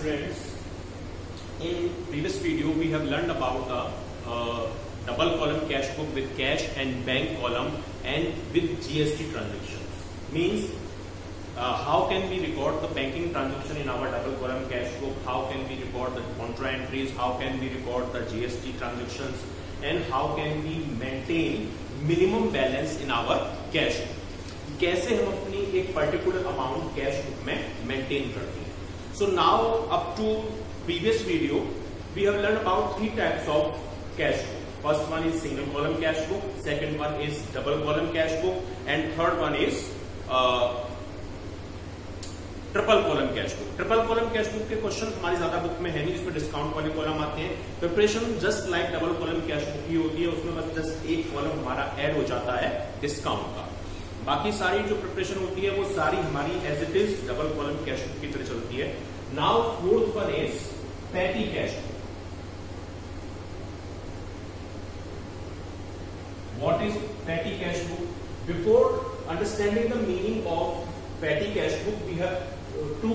students, in previous video we have learned about the double column cash book with cash and bank column and with GST transactions. Means how can we record the banking transaction in our double column cash book, how can we record the contra entries, how can we record the GST transactions, and how can we maintain minimum balance in our cash book. कैसे हम अपनी एक particular amount cash book में maintain करते हैं. So now up to previous video we have learn about 3 types of cash book. First one is single column cash book, second one is double column cash book and third one is triple column cash book. Triple column cash book के question हमारी ज्यादा book में है नहीं, जिसमें discount वाले column आते हैं. Preparation just like double column cash book ही होती है, उसमें बस जस्ट एक कॉलम हमारा ऐड हो जाता है डिस्काउंट का. बाकी सारी जो प्रिपरेशन होती है वो सारी हमारी as it is double column cash book की तरह चलती है. Now fourth one is petty cash book. What is petty cash book? Before understanding the meaning of petty cash book we have to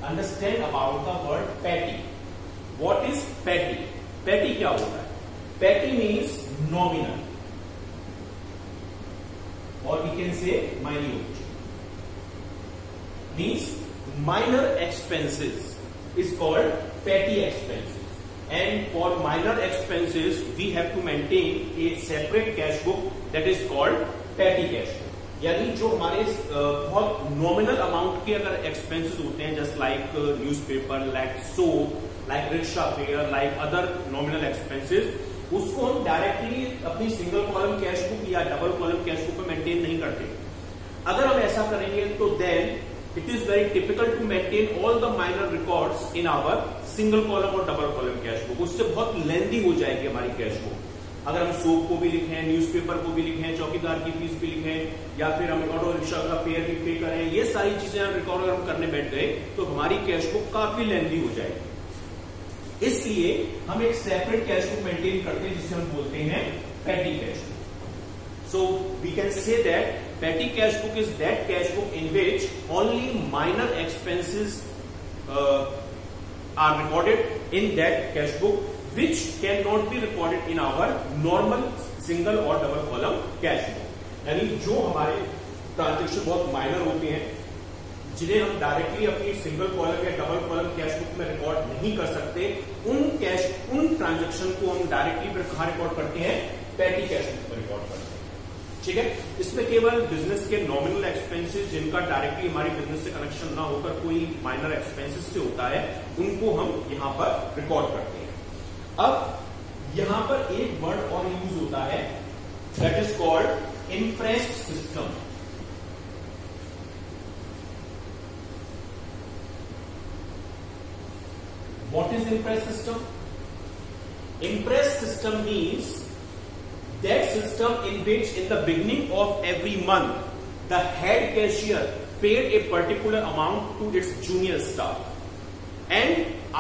understand about the word petty. What is petty? Petty क्या होता है? Petty means nominal, or we can say minute. Means minor expenses is called petty expenses, and for minor expenses we have to maintain a separate cash book that is called petty cash book. यानी जो हमारे बहुत nominal amount के अगर expenses होते हैं, just like newspaper, like soap, like rickshaw fare, like other nominal expenses, उसको हम डायरेक्टली अपनी सिंगल कॉलम कैश बुक या डबल कॉलम कैश बुक में मेंटेन नहीं करते. अगर हम ऐसा करेंगे तो then it is very typical to maintain all the minor records in our single column और डबल कॉलम कैश बुक. उससे बहुत लेंदी हो जाएगी हमारी कैश बुक. अगर हम सोप को भी लिखें, न्यूज़पेपर को भी लिखें, चौकीदार की फीस भी लिखें, या फिर हम ऑटो रिक्शा का फेयर भी पे करें, ये सारी चीजें रिकॉर्ड अगर हम करने बैठ गए तो हमारी कैश बुक काफी लेंदी हो जाएगी. इसलिए हम एक सेपरेट कैश बुक मेंटेन करते हैं जिसे हम बोलते हैं petty cash book. So we can say that petty cash book is that cash book in which only minor expenses are recorded in that cash book which cannot be recorded in our normal single और double column cash book. यानी जो हमारे transaction बहुत minor होते हैं, जिन्हें हम directly अपनी सिंगल कॉलम या डबल कॉलम कैश बुक में रिकॉर्ड नहीं कर सकते, उन ट्रांजेक्शन को हम डायरेक्टली कहां रिकॉर्ड करते हैं? पैटी कैश बुक में रिकॉर्ड करते हैं. ठीक है. इसमें केवल बिजनेस के नॉमिनल एक्सपेंसेस, जिनका डायरेक्टली हमारी बिजनेस से कनेक्शन ना होकर कोई माइनर एक्सपेंसेस से होता है, उनको हम यहां पर रिकॉर्ड करते हैं. अब यहां पर एक वर्ड और यूज होता है, that is called impressed system. What is imprest system? Imprest system means that system in which in the beginning of every month the head cashier paid a particular amount to its junior staff, and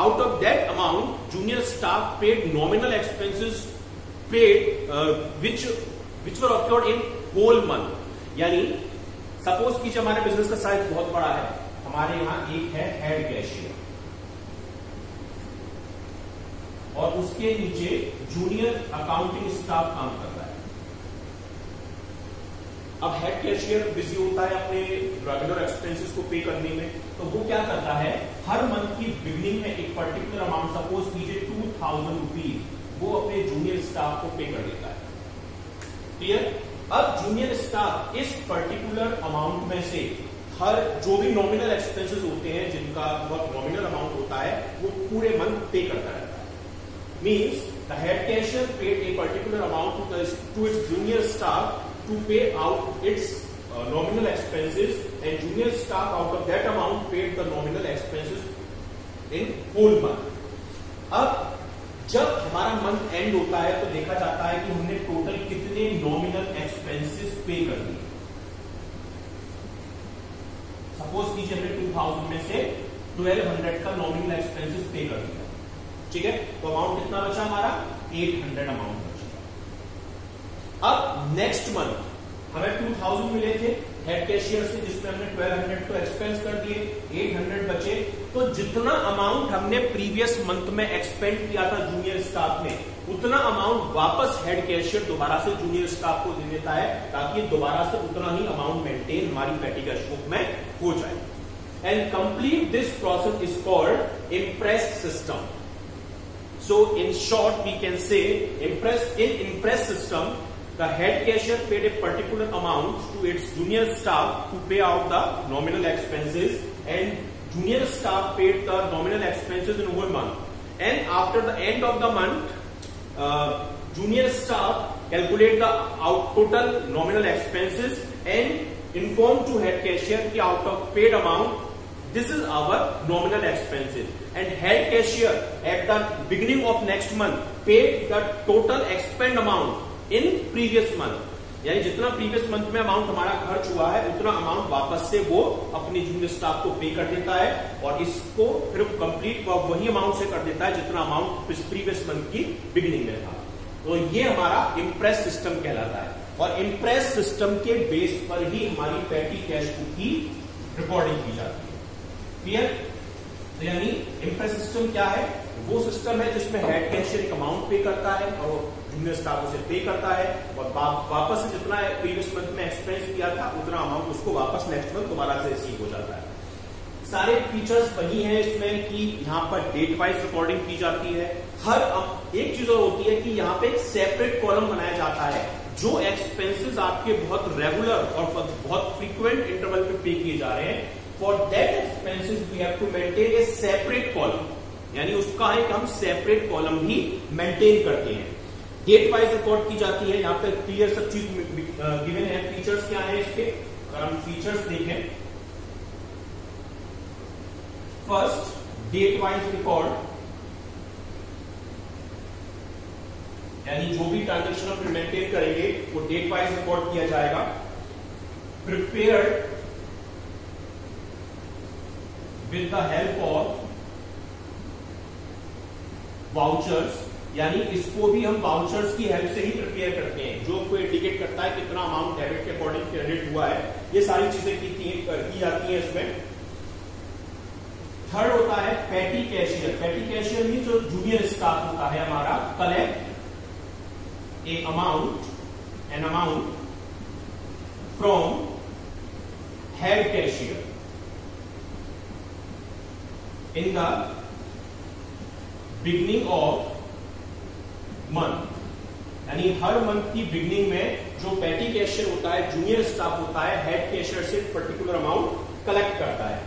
out of that amount junior staff paid nominal expenses paid which were occurred in whole month. यानी suppose कीजिए हमारे business का size बहुत बड़ा है, हमारे यहां एक है हेड कैशियर और उसके नीचे जूनियर अकाउंटिंग स्टाफ काम कर रहा है. अब हेड कैशियर बिजी होता है अपने रेगुलर एक्सपेंसेस को पे करने में, तो वो क्या करता है, हर मंथ की बिगिनिंग में एक पर्टिकुलर अमाउंट, सपोज कीजिए 2000 रुपीज, वो अपने जूनियर स्टाफ को पे कर देता है. क्लियर? अब जूनियर स्टाफ इस पर्टिकुलर अमाउंट में से हर जो भी नॉमिनल एक्सपेंसेस होते हैं, जिनका बहुत नॉमिनल अमाउंट होता है, वो पूरे मंथ पे करता रहता है. Means the head cashier paid a particular amount to its junior staff to pay out its nominal expenses, and junior staff out of that amount paid the nominal expenses in whole month. अब जब हमारा month and होता है तो देखा जाता है कि हमने टोटल कितने नॉमिनल एक्सपेंसेस पे कर दिए. सपोज कीजिए हमने 2000 में से 1200 का नॉमिनल एक्सपेंसेस पे कर दिया. ठीक है. तो अमाउंट कितना बचा हमारा? 800 अमाउंट बचा. अब नेक्स्ट मंथ हमें 2000 मिले थे हेड कैशियर से, जिसमें हमने 1200 तो एक्सपेंस कर दिए, 800 बचे. तो जितना अमाउंट हमने प्रीवियस मंथ में एक्सपेंड किया था जूनियर स्टाफ ने, उतना अमाउंट वापस हेड कैशियर दोबारा से जूनियर स्टाफ को दे देता है, ताकि दोबारा से उतना ही अमाउंट मेंटेन हमारी पेटी कैश बुक में हो जाए। And complete this process is called impress system. So in short, we can say impress system, the head cashier paid a particular amount to its junior staff to pay out the nominal expenses, and junior staff paid the nominal expenses in one month. And after the end of the month, junior staff calculate the total nominal expenses and inform to head cashier the out of paid amount. This is our nominal expenses, and head cashier at the beginning of next month paid the total expend amount in previous month. यानी जितना previous month में amount हमारा खर्च हुआ है उतना amount वापस से वो अपने जूनियर स्टाफ को पे कर देता है, और इसको फिर कंप्लीट वही अमाउंट से कर देता है जितना अमाउंट प्रीवियस मंथ की बिगिनिंग में था। तो ये हमारा इम्प्रेस सिस्टम कहलाता है, और इम्प्रेस सिस्टम के बेस पर ही हमारी पेटी कैश बुक की रिकॉर्डिंग की जाती है। क्लियर? तो यानी इम्प्रेस सिस्टम क्या है? वो सिस्टम है जिसमें हेड कैशियर एक अमाउंट पे करता है और जूनियर स्टाफ उसे पे करता है, और वापस से जितना प्रीवियस मंथ में एक्सपेंस किया था उतना अमाउंट उसको वापस नेक्स्ट मंथ दोबारा से रिसीव हो जाता है। सारे फीचर्स वही हैं इसमें कि यहाँ पर डेट वाइज रिकॉर्डिंग की जाती है। हर एक चीज और होती है कि यहाँ पे एक सेपरेट कॉलम बनाया जाता है, जो एक्सपेंसेस आपके बहुत रेगुलर और बहुत फ्रीक्वेंट इंटरवल पे पे किए जा रहे हैं, for that expenses we have to maintain a separate column, यानी उसका एक हम सेपरेट कॉलम ही मेंटेन करते हैं। डेट वाइज रिकॉर्ड की जाती है। यहाँ पे क्लियर सब चीज गिवन है। फीचर्स क्या है इसके? अगर हम फीचर्स देखें, फर्स्ट डेट वाइज रिकॉर्ड, यानी जो भी ट्रांजेक्शन हम मेंटेन करेंगे वो डेट वाइज रिकॉर्ड किया जाएगा। Prepared with the help of vouchers, यानी इसको भी हम वाउचर्स की हेल्प से ही प्रिपेयर करते हैं, जो कोई इंडिकेट करता है कितना अमाउंट डेबिट के अकॉर्डिंग क्रेडिट हुआ है। ये सारी चीजें की जाती है इसमें। थर्ड होता है पेटी कैशियर। पेटी कैशियर भी जो जूनियर स्टाफ होता है हमारा, collect an amount from head cashier in the beginning of month, यानी हर मंथ की बिगिनिंग में जो पेटी कैशियर होता है, जूनियर स्टाफ होता है, हेड कैशियर से पर्टिकुलर अमाउंट कलेक्ट करता है।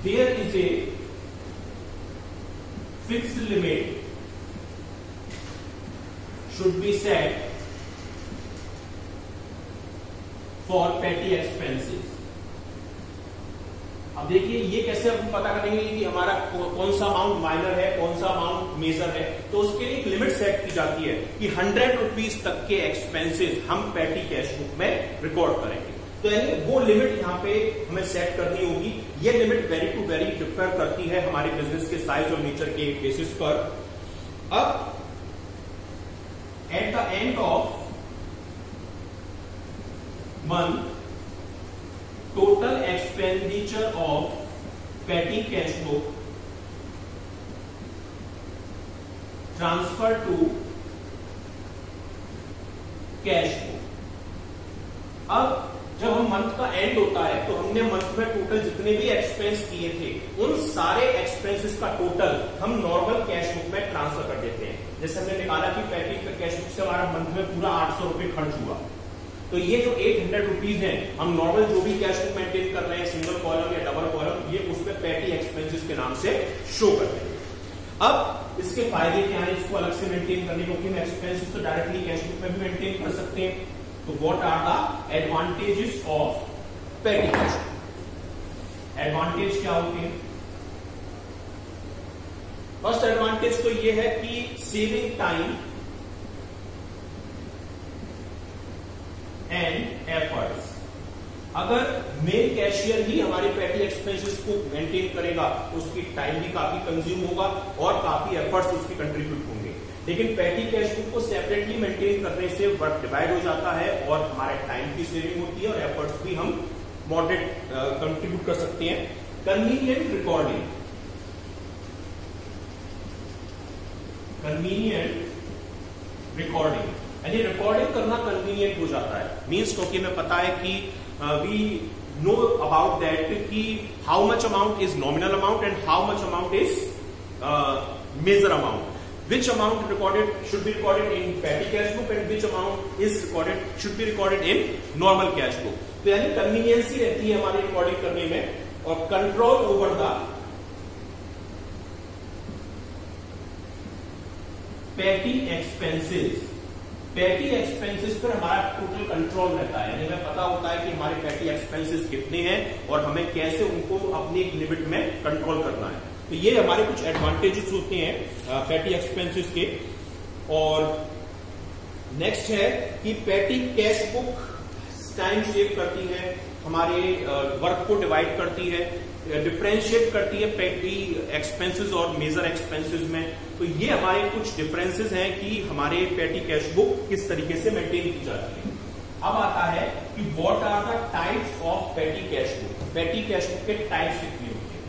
There is a fixed limit should be set for petty expenses। अब देखिए ये कैसे हम पता करेंगे कि हमारा कौन सा अमाउंट माइनर है, कौन सा अमाउंट मेजर है। तो उसके लिए एक लिमिट सेट की जाती है कि 100 रुपीज तक के एक्सपेंसेस हम पेटी कैश बुक में रिकॉर्ड करेंगे। तो यानी वो लिमिट यहाँ पे हमें सेट करनी होगी। ये limit vary to vary differ करती है हमारे बिजनेस के साइज और नेचर के बेसिस पर। अब at the end of month, total expenditure of petty cash book transfer to cash book। अब जब हम मंथ का एंड होता है तो हमने मंथ में टोटल जितने भी एक्सपेंस किए थे उन सारे एक्सपेंसेस का टोटल हम नॉर्मल कैश बुक में ट्रांसफर कर देते हैं। जैसे हमने निकाला कि पेटी कैश बुक से हमारा मंथ में पूरा 800 रुपए खर्च हुआ, तो ये जो 800 रुपीज है हम नॉर्मल जो भी कैश बुक मेंटेन कर रहे हैं, सिंगल कॉलम या डबल कॉलम, ये उसमें पेटी एक्सपेंसेस के नाम से शो करते हैं। अब इसके फायदे क्या है इसको अलग से मेंटेन करने, क्योंकि हम एक्सपेंसेस तो डायरेक्टली कैश बुक में भी मेंटेन कर सकते हैं। तो what are the advantages of petty cash book? Advantage क्या होते हैं? फर्स्ट एडवांटेज तो ये है कि सेविंग टाइम एंड एफर्ट्स। अगर मेन कैशियर ही हमारे पेटी एक्सपेंसेस को मेंटेन करेगा तो उसकी टाइम भी काफी कंज्यूम होगा और काफी एफर्ट्स उसकी कंट्रीब्यूट होंगे। लेकिन पेटी कैश बुक को सेपरेटली मेंटेन करने से वर्क डिवाइड हो जाता है और हमारे टाइम की सेविंग होती है और एफर्ट्स भी हम मॉडरेट कंट्रीब्यूट कर सकते हैं। कन्वीनियंट रिकॉर्डिंग, कन्वीनियंट रिकॉर्डिंग यानी रिकॉर्डिंग करना कन्वीनियंट हो जाता है। मीन्स क्योंकि हमें पता है कि वी नो अबाउट दैट कि how much amount is nominal amount and how much amount is major amount, which amount recorded should be recorded in petty cash book and which amount is recorded should be recorded in normal cash book। तो यानी conveniences रहती है हमारी recording करने में। और control over the पेटी expenses, पेटी एक्सपेंसेस पर हमारा टोटल कंट्रोल रहता है, यानी हमें पता होता है कि हमारे पेटी एक्सपेंसेस कितने हैं और हमें कैसे उनको अपनी एक लिमिट में कंट्रोल करना है। तो ये हमारे कुछ एडवांटेजेस होते हैं पेटी एक्सपेंसेस के। और नेक्स्ट है कि पेटी कैश बुक टाइम सेव करती है, हमारे वर्क को डिवाइड करती है, डिफरेंशिएट करती है पेटी एक्सपेंसेस और मेजर एक्सपेंसेस में। तो ये हमारे कुछ डिफरेंसेस हैं कि हमारे पेटी कैश बुक किस तरीके से मेंटेन की जाती है। अब आता है कि what are the types of petty cash book. Petty cash book के टाइप्स कितने होते हैं?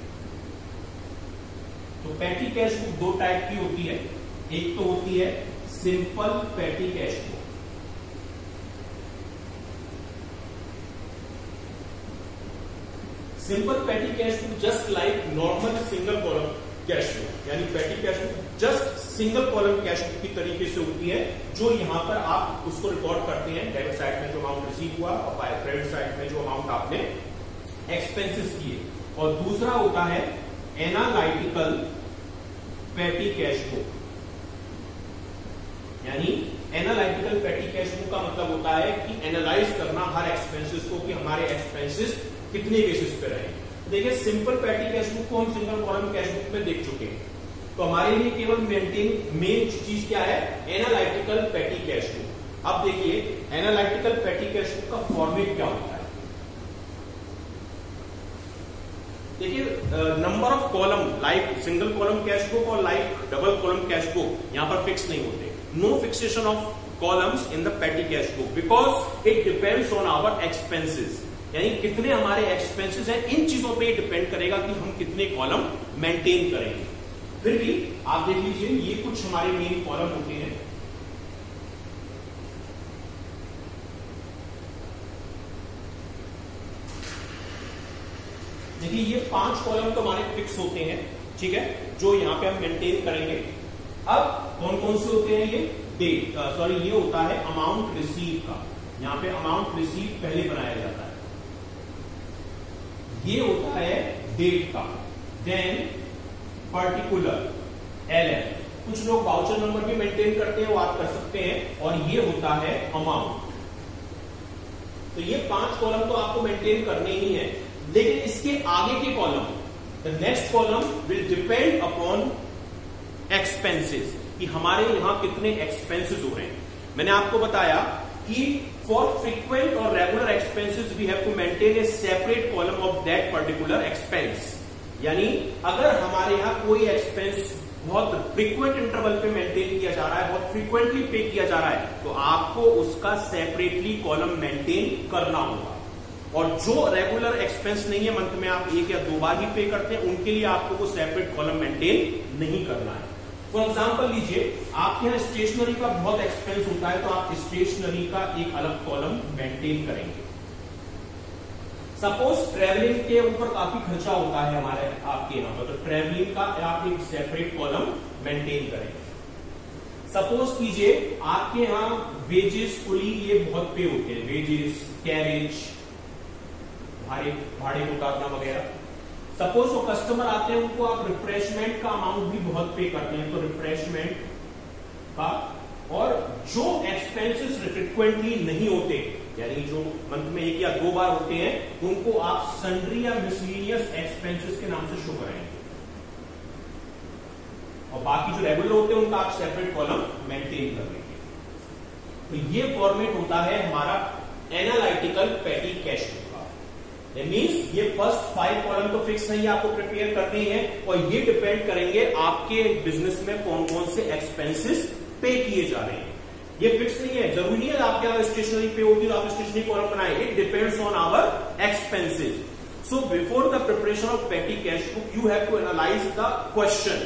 तो पेटी कैश बुक दो टाइप की होती है। एक तो होती है simple petty cash book, simple petty cash book just like normal single column cash book, यानी petty cash book just single column cash book की तरीके से होती है, जो यहां पर आप उसको रिकॉर्ड करते हैं डेबिट साइड में जो अमाउंट रिसीव हुआ और क्रेडिट साइड में जो अमाउंट आपने एक्सपेंसेस किए। और दूसरा होता है एनालिटिकल पेटी कैश बुक, यानी एनालिटिकल पेटी कैश बुक का मतलब होता है कि एनालाइज करना हर एक्सपेंसेस को कि हमारे एक्सपेंसेस कितने बेसिस पे रहे। देखिए सिंपल पेटी कैश बुक को हम सिंगल कॉलम कैश बुक में देख चुके हैं, तो हमारे लिए केवल मेन चीज क्या है? एनालिटिकल पेटी कैश बुक। अब देखिए एनालिटिकल पेटी कैश बुक का फॉर्मेट क्या होता है। देखिए number of column like single column cash book और like double column cash book यहां पर फिक्स नहीं होते। No fixation of columns in the petty cash book because it depends on our expenses, यानी कितने हमारे एक्सपेंसेस हैं, इन चीजों पे डिपेंड करेगा कि हम कितने कॉलम मेंटेन करेंगे। फिर भी आप देख लीजिए ये कुछ हमारे मेन कॉलम होते हैं। देखिए ये 5 कॉलम तो हमारे फिक्स होते हैं, ठीक है, जो यहां पे हम मेंटेन करेंगे। अब कौन कौन से होते हैं? ये डेट सॉरी ये होता है अमाउंट रिसीव का, यहां पे अमाउंट रिसीव पहले बनाया जाता है। ये होता है डेट का, देन पर्टिकुलर LF, कुछ लोग वाउचर नंबर भी मेंटेन करते हैं, वो आप कर सकते हैं। और ये होता है अमाउंट। तो ये 5 कॉलम तो आपको मेंटेन करने ही है, लेकिन इसके आगे के column, the next column will depend upon expenses, कि हमारे यहां कितने एक्सपेंसेस हो रहे हैं। मैंने आपको बताया कि फॉर फ्रीक्वेंट और regular expenses we have to maintain a separate column of that particular expense, यानी अगर हमारे यहां कोई एक्सपेंस बहुत फ्रीक्वेंट इंटरवल पे मेंटेन किया जा रहा है, बहुत फ्रीक्वेंटली पे किया जा रहा है, तो आपको उसका सेपरेटली कॉलम मेंटेन करना होगा। और जो रेगुलर एक्सपेंस नहीं है, मंथ में आप 1 या 2 बार ही पे करते हैं, उनके लिए आपको वो सेपरेट कॉलम मेंटेन नहीं करना है। फॉर एग्जाम्पल लीजिए आपके यहाँ स्टेशनरी का बहुत एक्सपेंस होता है, तो आप स्टेशनरी का एक अलग कॉलम मेंटेन करेंगे। सपोज ट्रेवलिंग के ऊपर काफी खर्चा होता है हमारे आपके यहाँ पर, तो ट्रेवलिंग का आप एक सेपरेट कॉलम मेंटेन करेंगे। सपोज कीजिए आपके यहाँ वेजेस कुली ये बहुत पे होते हैं, वेजेस, कैरेज, भाड़े उतारना वगैरह। सपोज वो कस्टमर आते हैं, उनको आप रिफ्रेशमेंट का अमाउंट भी बहुत पे करते हैं, तो रिफ्रेशमेंट का। और जो एक्सपेंसेस फ्रीक्वेंटली नहीं होते, यानी जो मंथ में 1 या 2 बार होते हैं, उनको आप सन्ड्री या मिसलेनियस एक्सपेंसेस के नाम से शो कराएंगे। और बाकी जो रेगुलर होते हैं उनका आप सेपरेट कॉलम मेंटेन कर लेंगे। तो ये फॉर्मेट होता है हमारा एनालिटिकल पेटी कैश बुक का। मीन्स ये फर्स्ट 5 कॉलम तो फिक्स नहीं, आपको प्रिपेयर करने हैं, और ये डिपेंड करेंगे आपके बिजनेस में कौन कौन से एक्सपेंसेस पे किए जा रहे हैं। ये फिक्स नहीं है, जरूरी नहीं है आपके यहाँ स्टेशनरी पे होगी तो आप स्टेशनरी कॉलम बनाए, it depends on our expenses. So before the preparation of petty cash book, you have to analyze the question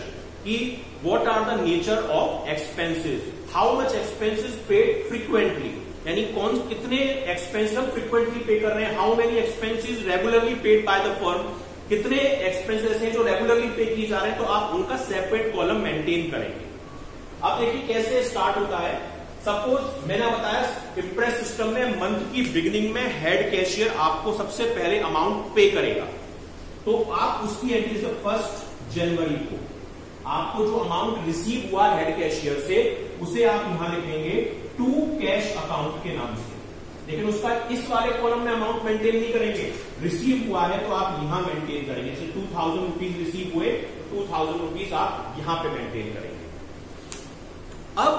कि what are the nature of expenses, how much expenses paid frequently, यानी कौन कितने expense हम frequently पे कर रहे हैं, how many expenses regularly paid by the firm, कितने एक्सपेंसेस हैं जो रेगुलरली पे किए जा रहे हैं, तो आप उनका सेपरेट कॉलम मेंटेन करेंगे. अब देखिए कैसे स्टार्ट होता है. सपोज मैंने बताया इम्प्रेस सिस्टम में मंथ की बिगिनिंग में हेड कैशियर आपको सबसे पहले अमाउंट पे करेगा, तो आप उसकी एंट्री से 1 जनवरी को आपको जो अमाउंट रिसीव हुआ हेड कैशियर से उसे आप यहां लिखेंगे टू कैश अकाउंट के नाम से. लेकिन उसका इस वाले कॉलम में अमाउंट मेंटेन नहीं करेंगे, रिसीव हुआ है तो आप यहां मेंटेन करेंगे. जैसे 2000 रुपीज रिसीव हुए, 2000 रुपीज आप यहां पे मेंटेन करेंगे. अब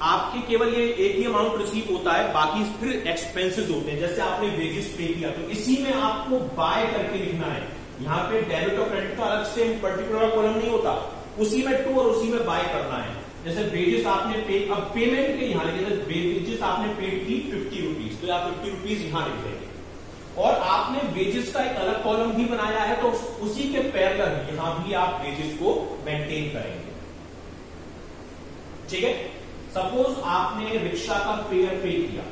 आपके केवल ये एक ही अमाउंट रिसीव होता है, बाकी फिर एक्सपेंसेस होते हैं. जैसे आपने वेजेस पे किया तो इसी में आपको बाय करके लिखना है. यहाँ पे डेबिट और क्रेडिट का अलग से पर्टिकुलर कॉलम नहीं होता, उसी में टू और उसी में बाय करना है. जैसे वेजेस आपने पे, अब पेमेंट के यहाँ लिखे, वेजेस आपने पेड की 50 रुपीज, तो आप 50 रुपीज यहां लिख देंगे. और आपने वेजेस का एक अलग कॉलम भी बनाया है, तो उसी के पैरेलल यहां भी आप वेजेस को मेंटेन करेंगे. ठीक है. सपोज आपने रिक्शा का फेयर पे किया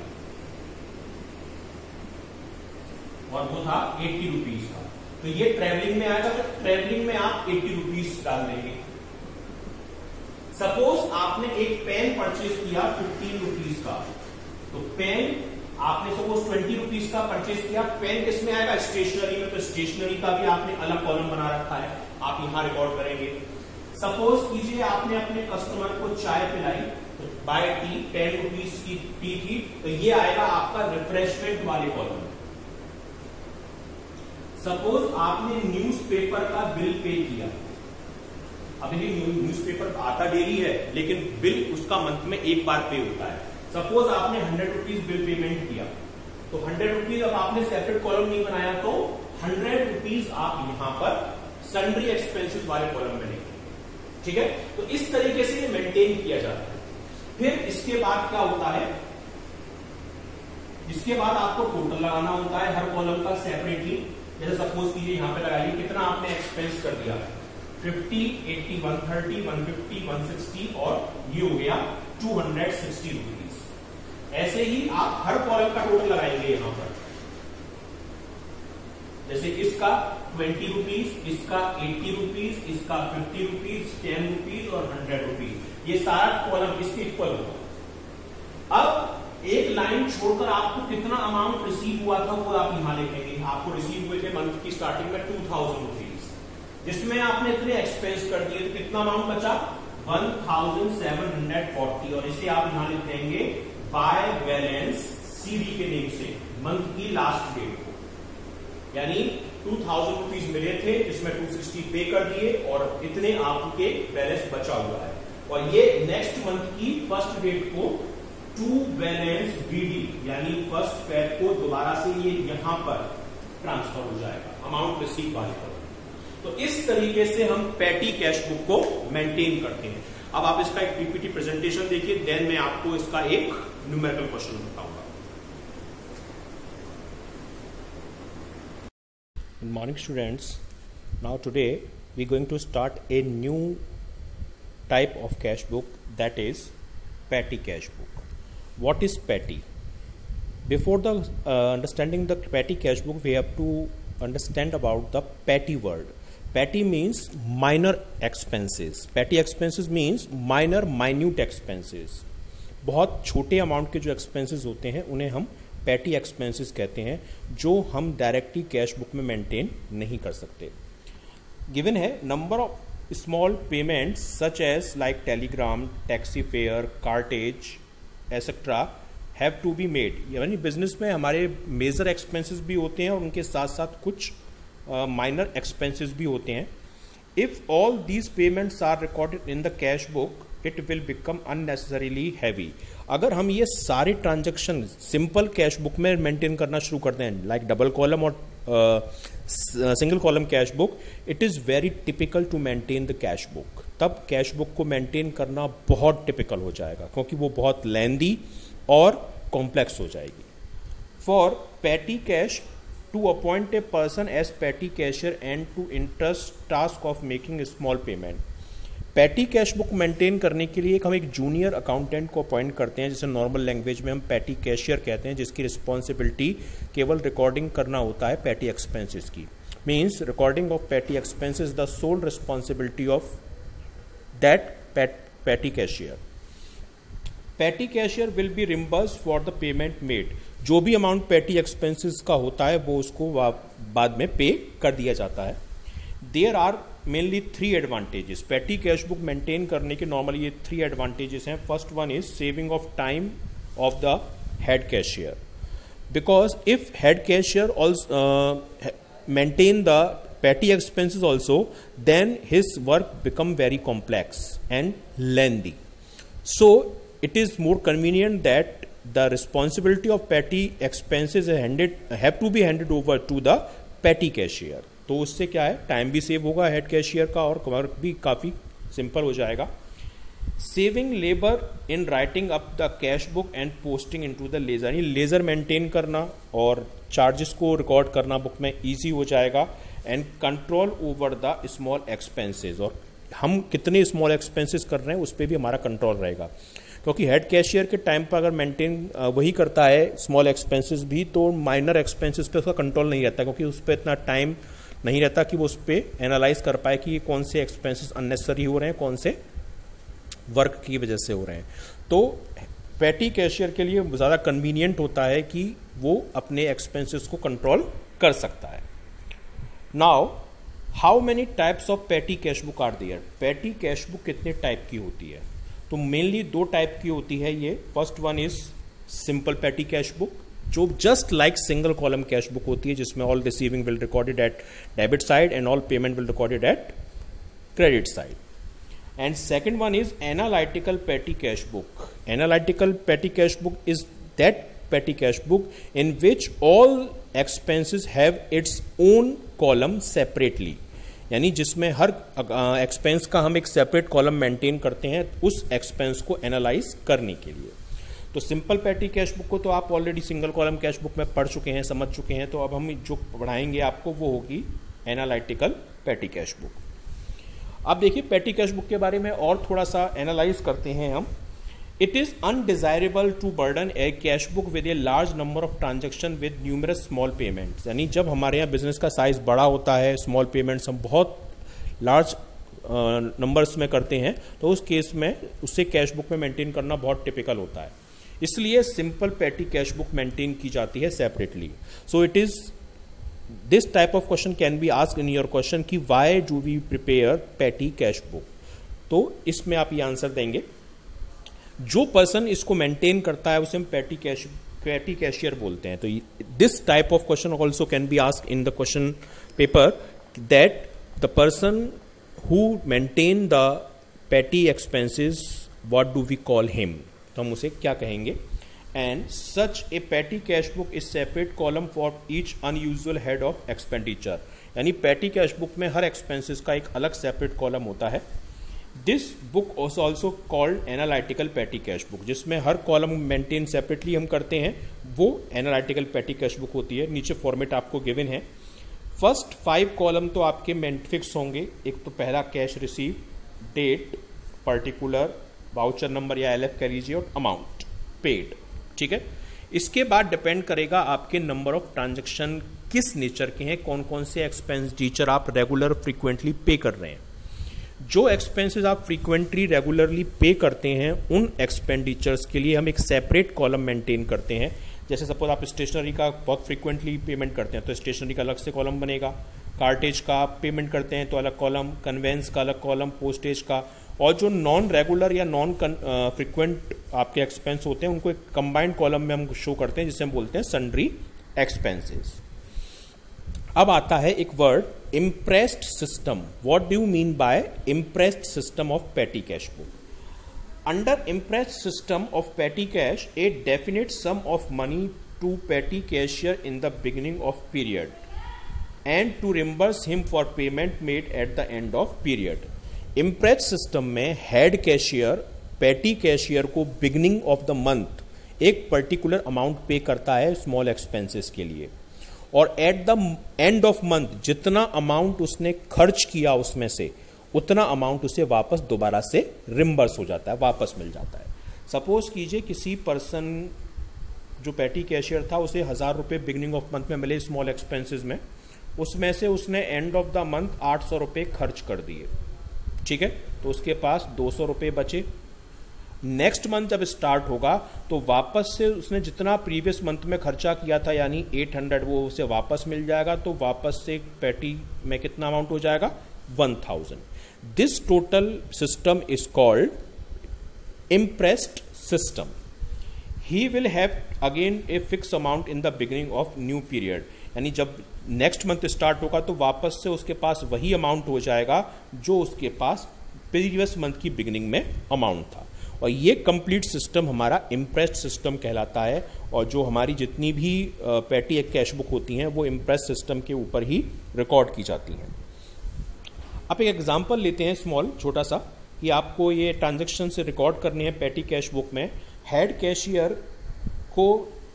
और वो था 80 रुपीज का, तो ये ट्रेवलिंग में आएगा, तो ट्रेवलिंग में आप 80 रुपीज डाल देंगे. सपोज आपने एक पेन परचेज किया 15 रुपीज का, तो पेन आपने सपोज 20 रुपीज का परचेज किया. पेन किसमें आएगा, स्टेशनरी में, तो स्टेशनरी का भी आपने अलग कॉलम बना रखा है, आप यहां रिकॉर्ड करेंगे. सपोज कीजिए आपने अपने कस्टमर को चाय पिलाई, बाय टी 10 रुपीज की टी थी, तो ये आएगा आपका रिफ्रेशमेंट वाले कॉलम. सपोज आपने न्यूज़पेपर का बिल पे किया. अब ये न्यूज़पेपर आता डेली है, लेकिन बिल उसका मंथ में एक बार पे होता है. सपोज आपने 100 रुपीज बिल पेमेंट किया, तो 100 रुपीज अब आपने सेपरेट कॉलम नहीं बनाया, तो 100 रुपीज आप यहां पर सन्ड्री एक्सपेंसेस वाले कॉलम में लिखेंगे. ठीक है. तो इस तरीके से ये मेंटेन किया जाता है. फिर इसके बाद क्या होता है, इसके बाद आपको टोटल लगाना होता है हर कॉलम का सेपरेटली. जैसे सपोज कीजिए यहां पे लगाइए कितना आपने एक्सपेंस कर दिया, 50, 80, 130, 150, 160 और ये हो गया 260 रुपीज. ऐसे ही आप हर कॉलम का टोटल लगाएंगे यहां पर. जैसे इसका 20 रुपीज, इसका 80 रुपीज, इसका 50 रुपीज, 10 रुपीज और 100 रुपीज, ये सारा कॉलम इसके इक्वल होगा. अब एक लाइन छोड़कर आपको कितना अमाउंट रिसीव हुआ था वो आप यहां लिखेंगे. आपको रिसीव हुए थे मंथ की स्टार्टिंग में 2000 रुपीज, जिसमें आपने इतने एक्सपेंस कर दिए, तो कितना अमाउंट बचा, 1740, और इसे आप यहां लिख देंगे बाय बैलेंस सीडी के नेम से मंथ की लास्ट डेट को. यानी 2000 रुपीज मिले थे, जिसमें 260 पे कर दिए और इतने आपके बैलेंस बचा हुआ है. और ये नेक्स्ट मंथ की फर्स्ट डेट को टू बैलेंस बीडी यानी फर्स्ट फेब को दोबारा से ये यहां पर ट्रांसफर हो जाएगा अमाउंट रिसीव वाले पर. तो इस तरीके से हम पेटी कैश बुक को मेंटेन करते हैं. अब आप इसका एक पीपीटी प्रेजेंटेशन देखिए, देन मैं आपको इसका एक न्यूमेरिकल क्वेश्चन बताऊंगा. Good morning students. Now today we are going to start a new type of cash book, that is petty cash book. What is petty? Before the understanding the petty cash book, we have to understand about the petty word. Petty means minor expenses. Petty expenses means minute expenses. बहुत छोटे amount के जो expenses होते हैं उन्हें हम patty expenses कहते हैं, जो हम डायरेक्टली कैश बुक में मेंटेन नहीं कर सकते. गिवन है number of small payments such as like telegram, taxi fare, cartage etcetera have to be made. यानी बिजनेस में हमारे मेजर एक्सपेंसेस भी होते हैं और उनके साथ साथ कुछ माइनर एक्सपेंसेस भी होते हैं. If all these payments are recorded in the cash book, it will become unnecessarily heavy. अगर हम ये सारे ट्रांजैक्शन सिंपल कैश बुक में मेंटेन करना शुरू करते हैं, लाइक डबल कॉलम और single column cash book, it is very typical to maintain the cash book. तब कैश बुक को मेंटेन करना बहुत टिपिकल हो जाएगा, क्योंकि वो बहुत लेंदी और कॉम्प्लेक्स हो जाएगी. For petty cash, to appoint a person as petty cashier and to interest task of making small payment. Petty cash book maintain करने के लिए हम एक जूनियर अकाउंटेंट को अपॉइंट करते हैं, जिसे नॉर्मल लैंग्वेज में हम पैटी कैशियर कहते हैं, जिसकी रिस्पॉन्सिबिलिटी केवल रिकॉर्डिंग करना होता है पैटी एक्सपेंसेस की. Means recording of petty expenses the sole responsibility of that petty cashier. Petty cashier will be reimburse for the payment made. जो भी अमाउंट पैटी एक्सपेंसेस का होता है वो उसको बाद में पे कर दिया जाता है. There are mainly 3 advantages. Petty cash book maintain करने के नॉर्मली ये 3 एडवांटेजेस हैं. First one is saving of time of the head cashier, because if head cashier also maintain the petty expenses also, then his work become very complex and lengthy. So it is more convenient that the responsibility of petty expenses have to be handed over to the petty cashier. तो उससे क्या है, time भी save होगा head cashier का और work भी काफ़ी सिंपल हो जाएगा. Saving labour in writing up the cash book and posting into the ledger. यानी लेजर मेंटेन करना और चार्जेस को रिकॉर्ड करना बुक में इजी हो जाएगा. And control over the small expenses, और हम कितने स्मॉल एक्सपेंसेस कर रहे हैं उस पर भी हमारा कंट्रोल रहेगा, क्योंकि हेड कैशियर के टाइम पर अगर मेंटेन वही करता है स्मॉल एक्सपेंसेस भी, तो माइनर एक्सपेंसेस पे उसका कंट्रोल नहीं रहता, क्योंकि उस पर इतना टाइम नहीं रहता कि वो उस पर एनालाइज कर पाए कि कौन से एक्सपेंसेस अननेसेसरी हो रहे हैं, कौन से वर्क की वजह से हो रहे हैं. तो पैटी कैशियर के लिए ज़्यादा कन्वीनियंट होता है कि वो अपने एक्सपेंसेस को कंट्रोल कर सकता है. Now how many types of petty cash book are there. Petty cash book कितने टाइप की होती है? तो मेनली 2 टाइप की होती है ये. First one is simple petty cash book, जो just like single column cash book होती है, जिसमें all receiving will recorded at debit side and all payment will recorded at credit side. And second one is analytical petty cash book. Analytical petty cash book is that petty cash book in which all expenses have its own column separately. यानी जिसमें हर expense का हम एक separate column maintain करते हैं उस expense को analyse करने के लिए. तो सिंपल पैटी कैश बुक को तो आप already single column cash book में पढ़ चुके हैं, समझ चुके हैं. तो अब हम जो पढ़ाएंगे आपको वो होगी एनालिटिकल पैटी कैश बुक. अब देखिए पैटी कैश बुक के बारे में और थोड़ा सा एनालाइज करते हैं हम. It is undesirable to burden a cash book with a large number of transaction with numerous small payments. यानी जब हमारे यहाँ बिजनेस का साइज बड़ा होता है, स्मॉल पेमेंट्स हम बहुत लार्ज नंबर्स में करते हैं, तो उस केस में उससे कैश बुक में मेंटेन करना बहुत टिपिकल होता है. इसलिए simple petty cash book maintain की जाती है separately. So it is this type of question can be asked in your question कि why do we prepare petty cash book. तो इसमें आप ये आंसर देंगे, जो पर्सन इसको मेंटेन करता है उसे हम पैटी कैशियर बोलते हैं. तो this type of question also can be asked in the question paper, that the person who maintain the petty expenses, what do we call him. तो हम उसे क्या कहेंगे. And such a petty cash book is separate column for each unusual head of expenditure. यानी patty cash book में हर expenses का एक अलग सेपरेट कॉलम होता है. This book also called analytical patty cash book, जिसमें हर कॉलम मेंटेन सेपरेटली हम करते हैं, वो एनालिटिकल पैटी कैश बुक होती है. नीचे फॉर्मेट आपको गिवन है. फर्स्ट 5 कॉलम तो आपके फिक्स होंगे. एक तो पहला cash receive, date, particular, voucher number या LF कह लीजिए, और अमाउंट पेड. ठीक है. इसके बाद डिपेंड करेगा आपके नंबर ऑफ ट्रांजैक्शन किस नेचर के हैं, कौन कौन से एक्सपेंडिचर आप रेगुलर फ्रीक्वेंटली पे कर रहे हैं. जो एक्सपेंसेस आप फ्रीक्वेंटली रेगुलरली पे करते हैं उन एक्सपेंडिचर्स के लिए हम एक सेपरेट कॉलम मेंटेन करते हैं. जैसे सपोज आप स्टेशनरी का बहुत फ्रीक्वेंटली पेमेंट करते हैं तो स्टेशनरी का अलग से कॉलम बनेगा. कार्टेज का आप पेमेंट करते हैं तो अलग कॉलम, कन्वेंस का अलग कॉलम, पोस्टेज का. और जो नॉन रेगुलर या नॉन फ्रीक्वेंट आपके एक्सपेंस होते हैं उनको एक कंबाइंड कॉलम में हम शो करते हैं, जिसे हम बोलते हैं सन्ड्री एक्सपेंसेस. अब आता है एक word imprest system. What do you mean by imprest system of petty cash book? Under imprest system of petty cash, a definite sum of money to petty cashier in the beginning of period and to reimburse him for payment made at the end of period. Impress system में head cashier पेटी cashier को beginning of the month एक particular amount पे करता है small expenses के लिए, और at the end of month जितना अमाउंट उसने खर्च किया उसमें से उतना अमाउंट उसे वापस दोबारा से रिम्बर्स हो जाता है, वापस मिल जाता है। सपोज कीजिए किसी पर्सन जो पेटी कैशियर था उसे 1000 रुपये बिगिनिंग ऑफ मंथ में मिले स्मॉल एक्सपेंसेस में, उसमें से उसने एंड ऑफ द मंथ 800 रुपये खर्च कर दिए, ठीक है, तो उसके पास 200 रुपये बचे। नेक्स्ट मंथ जब स्टार्ट होगा तो वापस से उसने जितना प्रीवियस मंथ में खर्चा किया था यानी 800 वो उसे वापस मिल जाएगा, तो वापस से पेटी में कितना अमाउंट हो जाएगा 1000। This total system is called impressed system. He will have again a fixed amount in the beginning of new period, यानी जब नेक्स्ट मंथ स्टार्ट होगा तो वापस से उसके पास वही अमाउंट हो जाएगा जो उसके पास प्रीवियस मंथ की बिगिनिंग में अमाउंट था। और ये कंप्लीट सिस्टम हमारा इम्प्रेस्ड सिस्टम कहलाता है, और जो हमारी जितनी भी पेटी एक कैश बुक होती हैं वो इम्प्रेस्ड सिस्टम के ऊपर ही रिकॉर्ड की जाती हैं। आप एक एग्जांपल लेते हैं स्मॉल छोटा सा कि आपको ये ट्रांजैक्शन से रिकॉर्ड करनी है पेटी कैश बुक में। हेड कैशियर को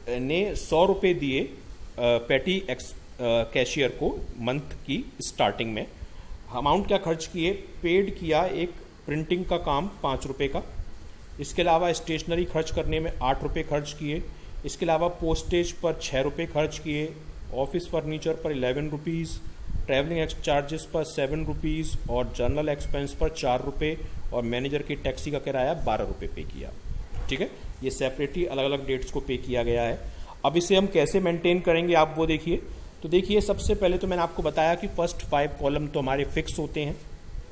ने 100 रुपये दिए पेटी कैशियर को मंथ की स्टार्टिंग में। अमाउंट क्या खर्च किए, पेड किया एक प्रिंटिंग का काम 5 रुपये का, इसके अलावा स्टेशनरी खर्च करने में 8 रुपये खर्च किए, इसके अलावा पोस्टेज पर 6 रुपये खर्च किए, ऑफिस फर्नीचर पर 11 रुपीज़, ट्रैवलिंग चार्जेस पर 7 रुपीज़ और जनरल एक्सपेंस पर 4 रुपये, और मैनेजर की टैक्सी का किराया 12 रुपये पे किया, ठीक है। ये सेपरेटली अलग अलग डेट्स को पे किया गया है। अब इसे हम कैसे मेंटेन करेंगे आप वो देखिए। तो देखिए सबसे पहले तो मैंने आपको बताया कि फर्स्ट 5 कॉलम तो हमारे फिक्स होते हैं,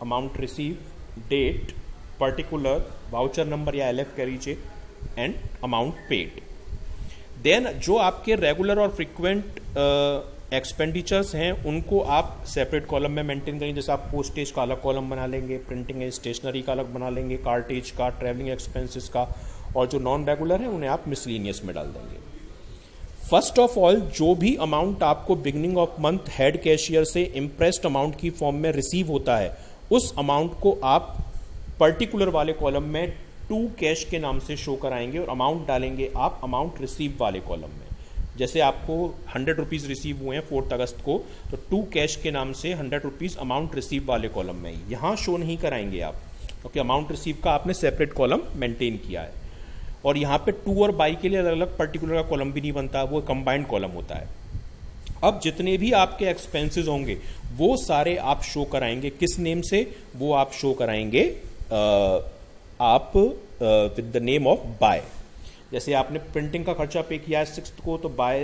amount receive, date, particular, voucher number या LF कह लीजिए, एंड अमाउंट पेड। देन जो आपके रेगुलर और फ्रिक्वेंट एक्सपेंडिचर्स हैं उनको आप सेपरेट कॉलम में मेंटेन करेंगे। जैसे आप पोस्टेज का अलग कॉलम बना लेंगे, प्रिंटिंग एंड स्टेशनरी का अलग बना लेंगे, कार्टेज का, ट्रैवलिंग एक्सपेंसेस का, और जो नॉन रेगुलर है उन्हें आप मिसलिनियस में डाल देंगे। फर्स्ट ऑफ ऑल जो भी अमाउंट आपको beginning of month head cashier से इम्प्रेस्ड अमाउंट की फॉर्म में रिसीव होता है उस अमाउंट को आप पर्टिकुलर वाले कॉलम में टू कैश के नाम से शो कराएंगे और अमाउंट डालेंगे आप अमाउंट रिसीव वाले कॉलम में। जैसे आपको 100 रुपीज़ रिसीव हुए हैं 4 अगस्त को, तो टू कैश के नाम से 100 रुपीज़ अमाउंट रिसीव वाले कॉलम में यहाँ शो नहीं कराएंगे आप, क्योंकि अमाउंट रिसीव का आपने सेपरेट कॉलम मेंटेन किया है। और यहाँ पे टू और बाई के लिए अलग अलग पर्टिकुलर का कॉलम भी नहीं बनता, वो कंबाइंड कॉलम होता है। अब जितने भी आपके एक्सपेंसेस होंगे वो सारे आप शो कराएंगे किस नेम से, वो आप शो कराएंगे आप with the name of by. जैसे आपने प्रिंटिंग का खर्चा पे किया है 6 को, तो बाय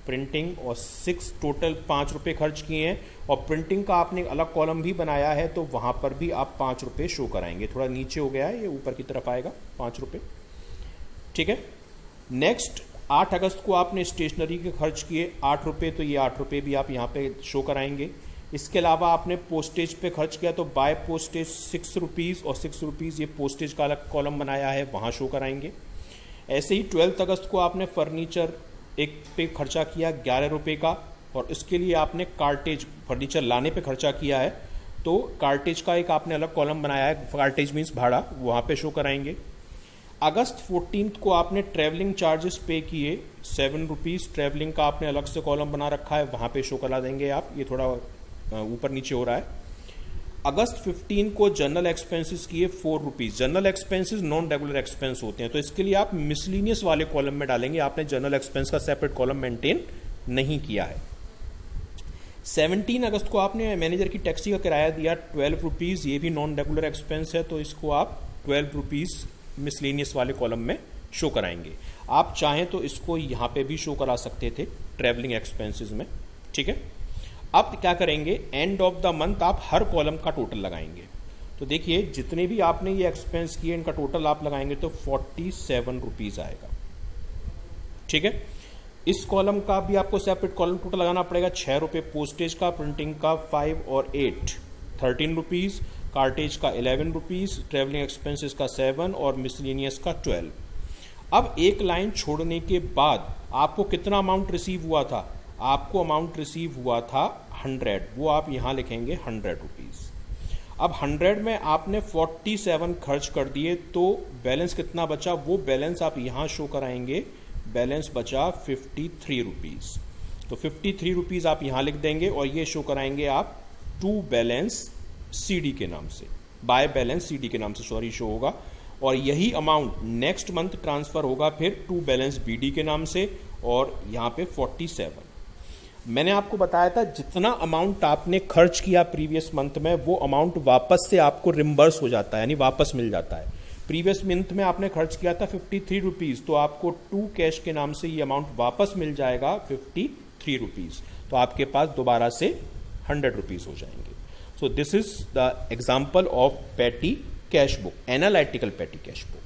प्रिंटिंग, और 6 टोटल 5 रुपये खर्च किए हैं, और प्रिंटिंग का आपने एक अलग कॉलम भी बनाया है तो वहाँ पर भी आप 5 रुपये शो कराएंगे। थोड़ा नीचे हो गया है, ये ऊपर की तरफ आएगा 5 रुपये, ठीक है। नेक्स्ट 8 अगस्त को आपने स्टेशनरी के खर्च किए 8 रुपये, तो ये 8 रुपये भी आप यहाँ पे शो कराएंगे। इसके अलावा आपने पोस्टेज पे खर्च किया तो बाय पोस्टेज 6 रुपीज़ और 6 रुपीज़ ये पोस्टेज का अलग कॉलम बनाया है, वहाँ शो कराएंगे। ऐसे ही 12 अगस्त को आपने फर्नीचर एक पे खर्चा किया 11 रुपये का, और इसके लिए आपने कार्टेज फर्नीचर लाने पे खर्चा किया है तो कार्टेज का एक आपने अलग कॉलम बनाया है, कार्टेज मीन्स भाड़ा, वहाँ पे शो कराएंगे। अगस्त 14 को आपने ट्रैवलिंग चार्जेस पे किए 7 रुपीज़, ट्रैवलिंग का आपने अलग से कॉलम बना रखा है, वहाँ पे शो करा देंगे आप, ये थोड़ा ऊपर नीचे हो रहा है। अगस्त 15 को जनरल एक्सपेंसेस किए 4 rupees. General expenses non regular expense होते हैं, तो इसके लिए आप मिसलिनियस वाले कॉलम में डालेंगे, आपने जनरल एक्सपेंस का सेपरेट कॉलम मेंटेन नहीं किया है। 17 अगस्त को आपने मैनेजर की टैक्सी का किराया दिया 12 रुपीज़, ये भी नॉन रेगुलर एक्सपेंस है, तो इसको आप 12 रुपीज़ मिसलिनियस वाले कॉलम में शो कराएंगे। आप चाहें तो इसको यहाँ पे भी शो करा सकते थे ट्रैवलिंग एक्सपेंसेस में, ठीक है। अब क्या करेंगे, एंड ऑफ द मंथ आप हर कॉलम का टोटल लगाएंगे। तो देखिए जितने भी आपने ये एक्सपेंस किए इनका टोटल आप लगाएंगे तो 47 रुपीज़ आएगा, ठीक है। इस कॉलम का भी आपको सेपरेट कॉलम टोटल लगाना पड़ेगा, 6 रुपये पोस्टेज का, प्रिंटिंग का 5 और 8 13 रुपीज़, कार्टेज का 11 रुपीज़, ट्रैवलिंग एक्सपेंसेस का 7 और मिसलिनियस का 12। अब एक लाइन छोड़ने के बाद आपको कितना अमाउंट रिसीव हुआ था, आपको अमाउंट रिसीव हुआ था 100, वो आप यहाँ लिखेंगे 100 रुपीज़। अब 100 में आपने 47 खर्च कर दिए, तो बैलेंस कितना बचा, वो बैलेंस आप यहाँ शो कराएंगे। बैलेंस बचा 53 रुपीज़। तो 53 रुपीज़ आप यहाँ लिख देंगे और ये शो कराएंगे आप टू बैलेंस CD के नाम से, बाय बैलेंस CD के नाम से सॉरी शो होगा। और यही अमाउंट नेक्स्ट मंथ ट्रांसफ़र होगा फिर टू बैलेंस BD के नाम से, और यहाँ पे 47। मैंने आपको बताया था जितना अमाउंट आपने खर्च किया प्रीवियस मंथ में, वो अमाउंट वापस से आपको रिम्बर्स हो जाता है, यानी वापस मिल जाता है। प्रीवियस मंथ में आपने खर्च किया था 53 रुपीज़, तो आपको टू कैश के नाम से ये अमाउंट वापस मिल जाएगा 53 रुपीज़। तो आपके पास दोबारा से 100 रुपीज़ हो जाएंगे। So this is the example of petty cash book, analytical पेटी कैश बुक।